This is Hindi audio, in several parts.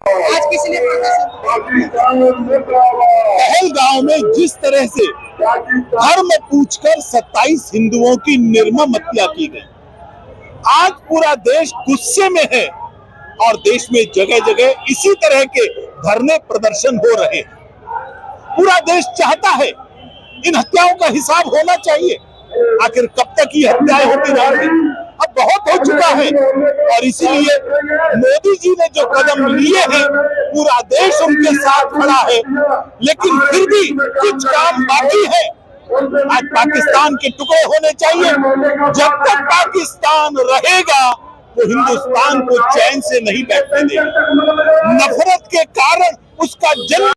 आज किसी ने पहलगांव में जिस तरह से धर्म पूछकर 27 हिंदुओं की निर्मम हत्या की गई, आज पूरा देश गुस्से में है और देश में जगह जगह इसी तरह के धरने प्रदर्शन हो रहे हैं। पूरा देश चाहता है इन हत्याओं का हिसाब होना चाहिए। आखिर कब तक ये हत्याएं होती रहेंगी? अब बहुत हो चुका है और इसीलिए मोदी जी ने जो कदम लिए हैं, पूरा देश उनके साथ खड़ा है। लेकिन फिर भी कुछ काम बाकी है। आज पाकिस्तान के टुकड़े होने चाहिए। जब तक पाकिस्तान रहेगा वो हिंदुस्तान को चैन से नहीं बैठने देगा। नफरत के कारण उसका जन्म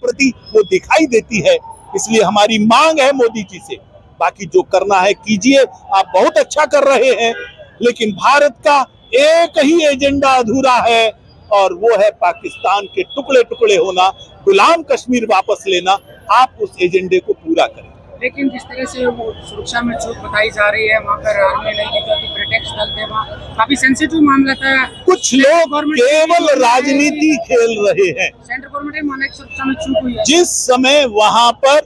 प्रति वो दिखाई देती है। इसलिए हमारी मांग है मोदी जी से, बाकी जो करना है कीजिए, आप बहुत अच्छा कर रहे हैं, लेकिन भारत का एक ही एजेंडा अधूरा है और वो है पाकिस्तान के टुकड़े टुकड़े होना, गुलाम कश्मीर वापस लेना। आप उस एजेंडे को पूरा करें। लेकिन जिस तरह से वो सुरक्षा में चूक बताई जा रही है, वहाँ पर आर्मी नहीं निकलती, प्रोटेक्शन दल थे, वहाँ काफी सेंसिटिव मामला था। कुछ लोग केवल राजनीति खेल रहे हैं। सेंट्रल गवर्नमेंट माना कि सुरक्षा में चूक हुई है। जिस समय वहां पर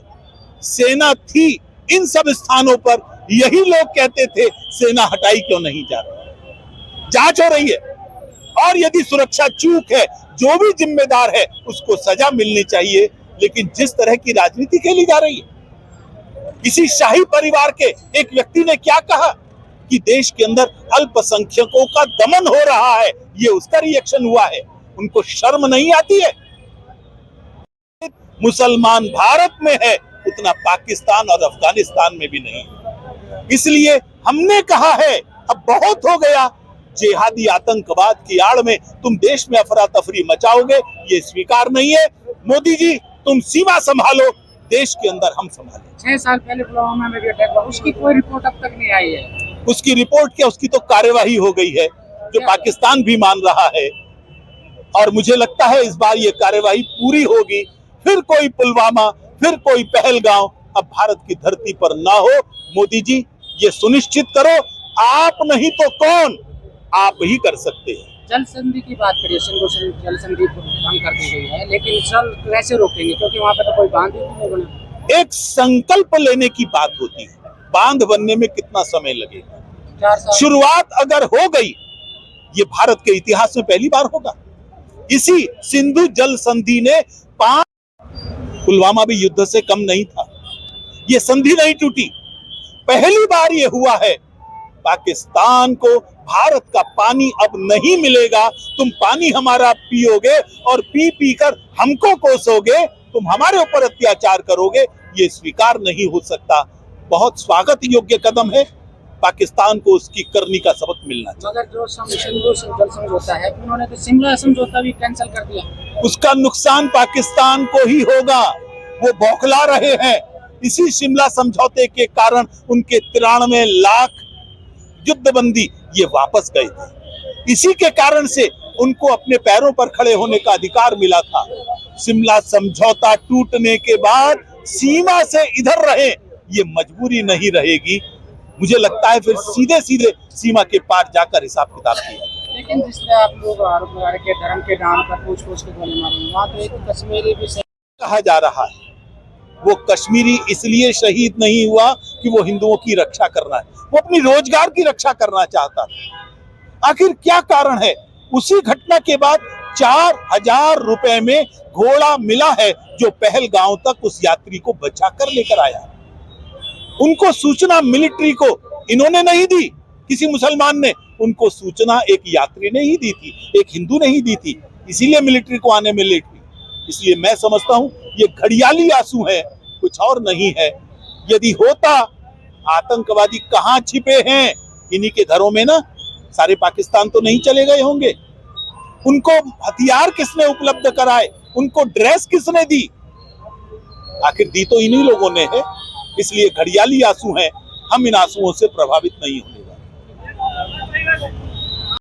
सेना थी, इन सब स्थानों पर यही लोग कहते थे सेना हटाई क्यों नहीं जा रही। जांच हो रही है और यदि सुरक्षा चूक है, जो भी जिम्मेदार है उसको सजा मिलनी चाहिए। लेकिन जिस तरह की राजनीति खेली जा रही है, किसी शाही परिवार के एक व्यक्ति ने क्या कहा कि देश के अंदर अल्पसंख्यकों का दमन हो रहा है, ये उसका रिएक्शन हुआ है। उनको शर्म नहीं आती है? मुसलमान भारत में है, उतना पाकिस्तान और अफगानिस्तान में भी नहीं है। इसलिए हमने कहा है अब बहुत हो गया। जिहादी आतंकवाद की आड़ में तुम देश में अफरा तफरी मचाओगे, ये स्वीकार नहीं है। मोदी जी, तुम सीमा संभालो, देश के अंदर हम संभालें। 6 साल पहले पुलवामा में भी अटैक हुआ, उसकी कोई रिपोर्ट अब तक नहीं आई है। उसकी रिपोर्ट क्या, उसकी तो कार्यवाही हो गई है, जो पाकिस्तान भी मान रहा है। और मुझे लगता है इस बार ये कार्यवाही पूरी होगी। फिर कोई पुलवामा, फिर कोई पहलगांव अब भारत की धरती पर ना हो। मोदी जी, ये सुनिश्चित करो। आप नहीं तो कौन, आप ही कर सकते हैं। जल संधि की बात करिए, सिंधु जल संधि भंग कर दी गई है, लेकिन जल कैसे रोकेंगे, क्योंकि वहाँ पे तो कोई बांध ही नहीं बना। एक संकल्प लेने की बात होती है। बांध बनने में कितना समय लगेगा? 4 साल। शुरुआत अगर हो गई, ये भारत के इतिहास में पहली बार होगा। इसी सिंधु जल संधि ने पुलवामा भी युद्ध से कम नहीं था। ये संधि नहीं टूटी, पहली बार ये हुआ है। पाकिस्तान को भारत का पानी अब नहीं मिलेगा। तुम पानी हमारा पियोगे और पी पी कर हमको कोसोगे, तुम हमारे ऊपर अत्याचार करोगे, ये स्वीकार नहीं हो सकता। बहुत स्वागत योग्य कदम है। पाकिस्तान को उसकी करनी का सबक मिलना चाहिए। मगर जो सिंधु जल समझौता है, उन्होंने तो शिमला समझौता भी कैंसिल कर दिया। उसका नुकसान पाकिस्तान को ही होगा। वो बौखला रहे हैं। इसी शिमला समझौते के कारण उनके 93 लाख युद्धबंदी ये वापस गए थे। इसी के कारण से उनको अपने पैरों पर खड़े होने का अधिकार मिला था। शिमला समझौता टूटने के बाद सीमा से इधर रहे, ये मजबूरी नहीं रहेगी। मुझे लगता है फिर सीधे सीधे सीमा के पार जाकर हिसाब किताब किया। लेकिन जिस तरह आप लोग आरोप लगा रहे हैं धर्म के नाम पर पूछ के गोली मारी, वहाँ तो एक कश्मीरी भी कहा जा रहा है। वो कश्मीरी इसलिए शहीद नहीं हुआ कि वो हिंदुओं की रक्षा करना है, वो अपनी रोजगार की रक्षा करना चाहता था। आखिर क्या कारण है? उसी घटना के बाद 4000 रुपए में घोड़ा मिला है, जो पहलगांव तक उस यात्री को बचा कर लेकर आया। उनको सूचना मिलिट्री को इन्होंने नहीं दी, किसी मुसलमान ने, उनको सूचना एक यात्री ने ही दी थी, एक हिंदू ने ही दी थी। इसीलिए मिलिट्री को आने में लेट हुई। इसलिए मैं समझता हूं ये घड़ियाली आंसू है, कुछ और नहीं है। यदि होता, आतंकवादी कहां छिपे हैं? इन्हीं के घरों में ना। सारे पाकिस्तान तो नहीं चले गए होंगे। उनको हथियार किसने उपलब्ध कराए? उनको ड्रेस किसने दी? आखिर दी तो इन्हीं लोगों ने है। इसलिए घड़ियाली आंसू हैं। हम इन आंसुओं से प्रभावित नहीं होने वाले।